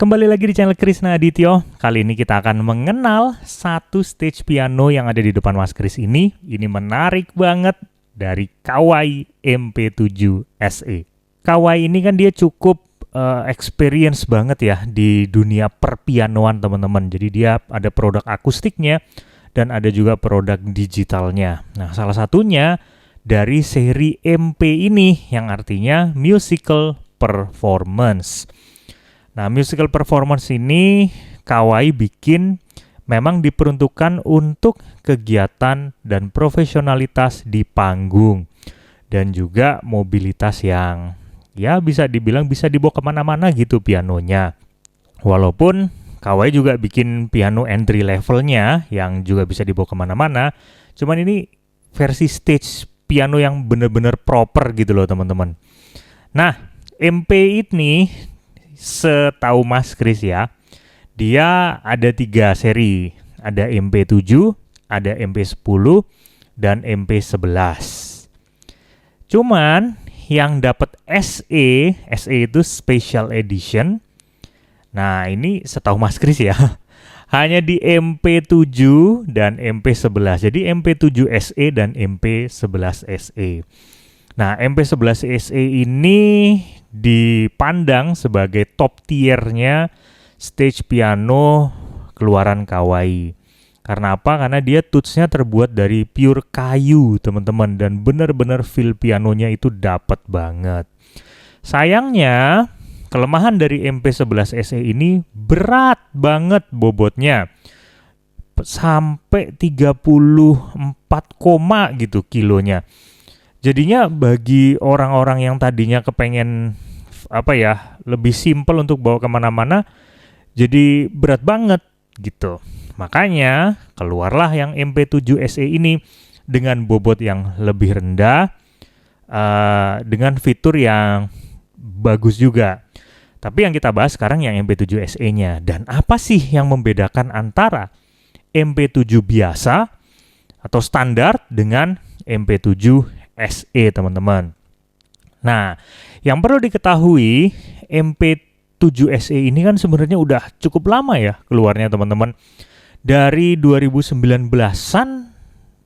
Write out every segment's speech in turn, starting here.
Kembali lagi di channel Krisna Adityo. Kali ini kita akan mengenal satu stage piano yang ada di depan Mas Kris ini. Ini menarik banget, dari Kawai MP7 SE. Kawai ini kan dia cukup experience banget ya di dunia perpianoan teman-teman. Jadi dia ada produk akustiknya dan ada juga produk digitalnya. Nah, salah satunya dari seri MP ini yang artinya musical performance. Nah, musical performance ini Kawai bikin memang diperuntukkan untuk kegiatan dan profesionalitas di panggung dan juga mobilitas yang ya bisa dibilang bisa dibawa kemana-mana gitu pianonya. Walaupun Kawai juga bikin piano entry levelnya yang juga bisa dibawa kemana-mana, cuman ini versi stage piano yang bener-bener proper gitu loh teman-teman. Nah, MP ini setahu Mas Kris ya, dia ada 3 seri. Ada MP7, ada MP10, dan MP11. Cuman yang dapat SE itu Special Edition. Nah, ini setahu Mas Kris ya, hanya di MP7 dan MP11. Jadi MP7 SE dan MP11 SE. Nah, MP11 SE ini dipandang sebagai top tiernya stage piano keluaran Kawai. Karena apa? Karena dia tutsnya terbuat dari pure kayu, teman-teman, dan benar-benar feel pianonya itu dapat banget. Sayangnya, kelemahan dari MP11 SE ini berat banget bobotnya. Sampai 34, gitu kilonya. Jadinya bagi orang-orang yang tadinya kepengen lebih simple untuk bawa kemana-mana, jadi berat banget gitu. Makanya keluarlah yang MP7 SE ini dengan bobot yang lebih rendah, dengan fitur yang bagus juga. Tapi yang kita bahas sekarang yang MP7 SE-nya. Dan apa sih yang membedakan antara MP7 biasa atau standar dengan MP7 SE teman-teman. Nah, yang perlu diketahui MP7 SE ini kan sebenarnya udah cukup lama ya keluarnya teman-teman. Dari 2019-an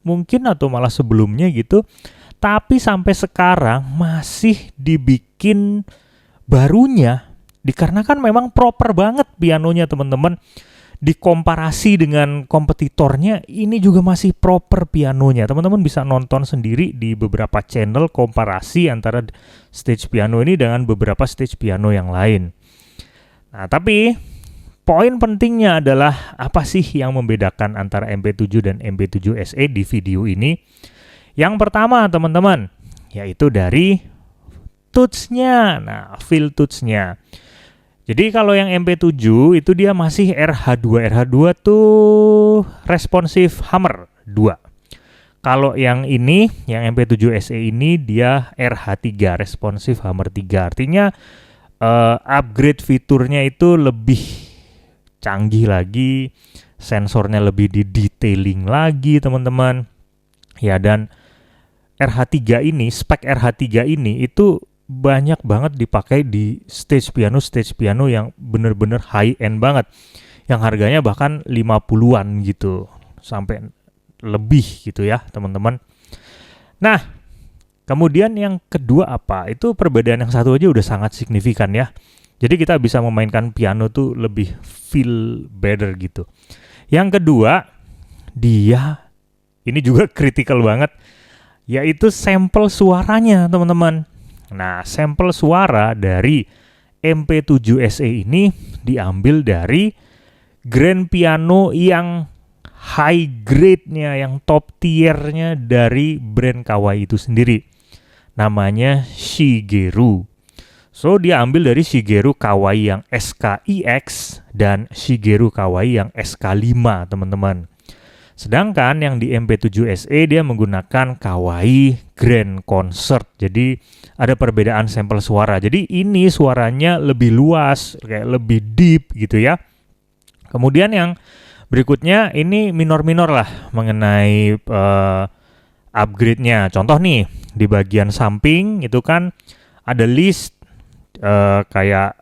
mungkin atau malah sebelumnya gitu. Tapi sampai sekarang masih dibikin barunya dikarenakan memang proper banget pianonya teman-teman. Dikomparasi dengan kompetitornya, ini juga masih proper pianonya. Teman-teman bisa nonton sendiri di beberapa channel komparasi antara stage piano ini dengan beberapa stage piano yang lain. Nah, tapi poin pentingnya adalah apa sih yang membedakan antara MP7 dan MP7 SE di video ini? Yang pertama, teman-teman, yaitu dari tutsnya. Nah, feel tutsnya. Jadi kalau yang MP7 itu dia masih RH2. RH2 tuh responsive hammer 2. Kalau yang ini, yang MP7 SE ini dia RH3, responsive hammer 3. Artinya upgrade fiturnya itu lebih canggih lagi, sensornya lebih di-detailing lagi teman-teman. Ya, dan RH3 ini, spek RH3 ini itu banyak banget dipakai di stage piano yang bener-bener high end banget, yang harganya bahkan 50-an gitu sampai lebih gitu ya teman-teman. Nah, kemudian yang kedua apa? Itu perbedaan yang satu aja udah sangat signifikan ya. Jadi kita bisa memainkan piano tuh lebih feel better gitu. Yang kedua, dia ini juga kritikal banget, yaitu sampel suaranya teman-teman. Nah, sampel suara dari MP7 SE ini diambil dari grand piano yang high grade-nya, yang top tier-nya dari brand Kawai itu sendiri. Namanya Shigeru. So, dia ambil dari Shigeru Kawai yang SKIX dan Shigeru Kawai yang SK5, teman-teman. Sedangkan yang di MP7 SE dia menggunakan Kawai Grand Concert. Jadi ada perbedaan sampel suara. Jadi ini suaranya lebih luas, kayak lebih deep gitu ya. Kemudian yang berikutnya ini minor-minor lah mengenai upgrade-nya. Contoh nih, di bagian samping itu kan ada list kayak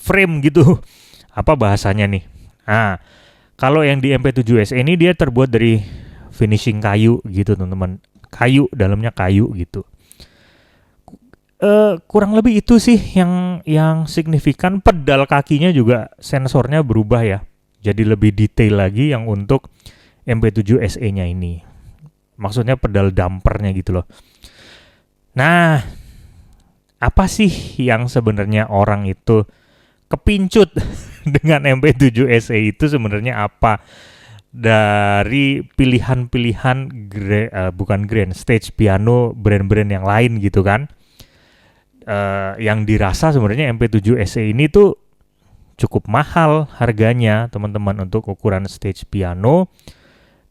frame gitu. Apa bahasanya nih? Nah, kalau yang di MP7 SE ini dia terbuat dari finishing kayu gitu teman-teman. Kayu, dalamnya kayu gitu. Kurang lebih itu sih yang signifikan. Pedal kakinya juga sensornya berubah ya. Jadi lebih detail lagi yang untuk MP7 SE-nya ini. Maksudnya pedal dampernya gitu loh. Nah, apa sih yang sebenarnya orang itu kepincut dengan MP7 SE itu sebenarnya apa? Dari pilihan-pilihan bukan grand stage piano brand-brand yang lain gitu kan. Yang dirasa sebenarnya MP7 SE ini tuh cukup mahal harganya teman-teman untuk ukuran stage piano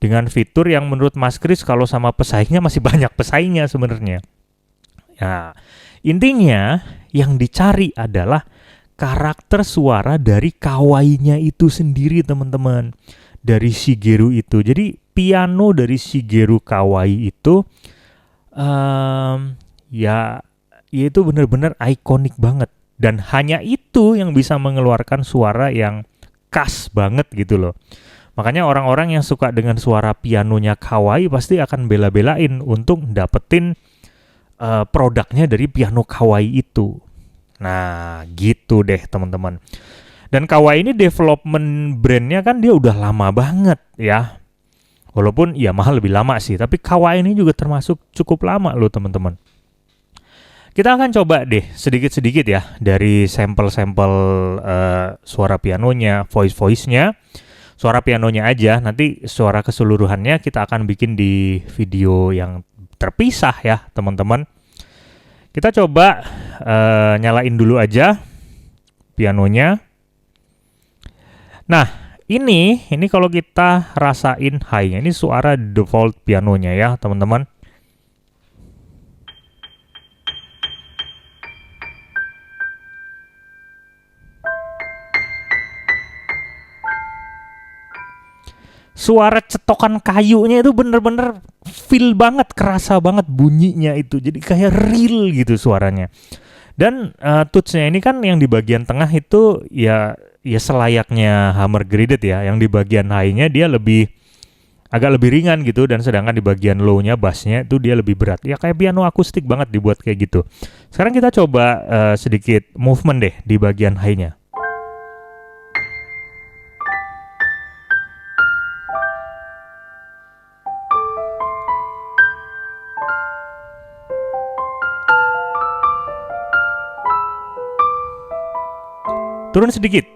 dengan fitur yang menurut Mas Kris kalau sama pesaingnya masih banyak pesaingnya sebenarnya. Nah, intinya yang dicari adalah karakter suara dari kawainya itu sendiri teman-teman. Dari Shigeru itu. Jadi piano dari Shigeru Kawai itu ya itu benar-benar ikonik banget dan hanya itu yang bisa mengeluarkan suara yang khas banget gitu loh. Makanya orang-orang yang suka dengan suara pianonya Kawai pasti akan bela-belain untuk dapetin produknya dari piano Kawai itu. Nah, gitu deh teman-teman. Dan Kawai ini development brandnya kan dia udah lama banget ya. Walaupun ya mahal lebih lama sih, tapi Kawai ini juga termasuk cukup lama loh teman-teman. Kita akan coba deh sedikit-sedikit ya dari sampel-sampel suara pianonya, voice-nya, suara pianonya aja. Nanti suara keseluruhannya kita akan bikin di video yang terpisah ya teman-teman. Kita coba nyalain dulu aja pianonya. Nah, ini kalau kita rasain high-nya, ini suara default pianonya ya teman-teman. Suara cetokan kayunya itu bener-bener feel banget, kerasa banget bunyinya itu. Jadi kayak real gitu suaranya. Dan touch-nya ini kan yang di bagian tengah itu ya selayaknya hammer graded ya. Yang di bagian high-nya dia agak lebih ringan gitu, dan sedangkan di bagian low-nya bass-nya itu dia lebih berat. Ya kayak piano akustik banget dibuat kayak gitu. Sekarang kita coba sedikit movement deh di bagian high-nya. Turun sedikit.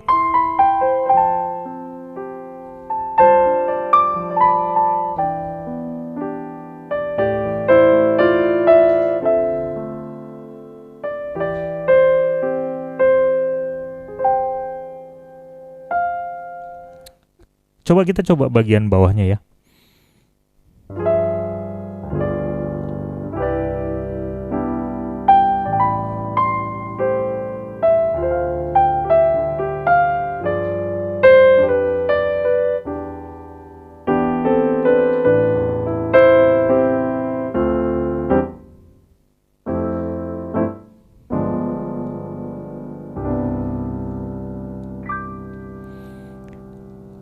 Kita coba bagian bawahnya ya.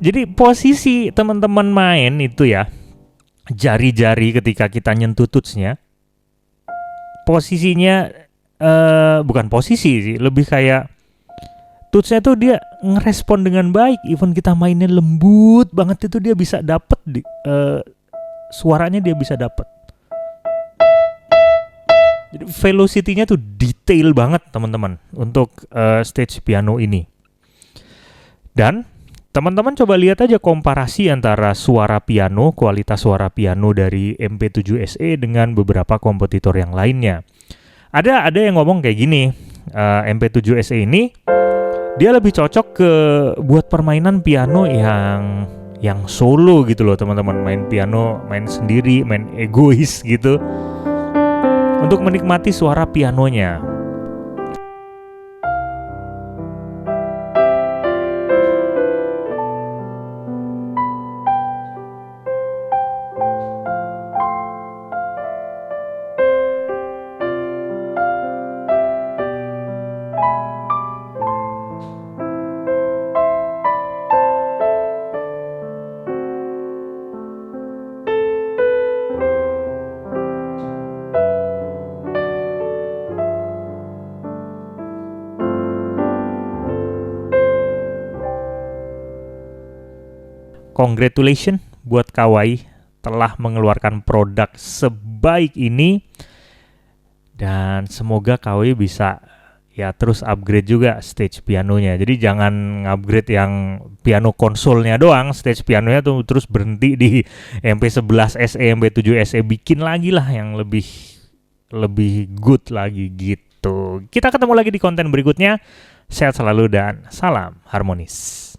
Jadi posisi teman-teman main itu ya, jari-jari ketika kita nyentuh touch-nya, posisinya bukan posisi sih, lebih kayak touch-nya tuh dia ngerespon dengan baik. Even kita mainnya lembut banget itu dia bisa dapet suaranya dia bisa dapet. Jadi velocity-nya tuh detail banget teman-teman untuk stage piano ini. Dan teman-teman coba lihat aja komparasi antara suara piano, kualitas suara piano dari MP7 SE dengan beberapa kompetitor yang lainnya. Ada yang ngomong kayak gini, MP7 SE ini dia lebih cocok buat permainan piano yang solo gitu loh teman-teman, main piano, main sendiri, main egois gitu, untuk menikmati suara pianonya. congratulations buat Kawai telah mengeluarkan produk sebaik ini, dan semoga Kawai bisa ya terus upgrade juga stage pianonya. Jadi jangan upgrade yang piano konsolnya doang, stage pianonya tuh terus berhenti di MP11 SE, MP7 SE, bikin lagi lah yang lebih good lagi gitu. Kita ketemu lagi di konten berikutnya. Sehat selalu dan salam harmonis.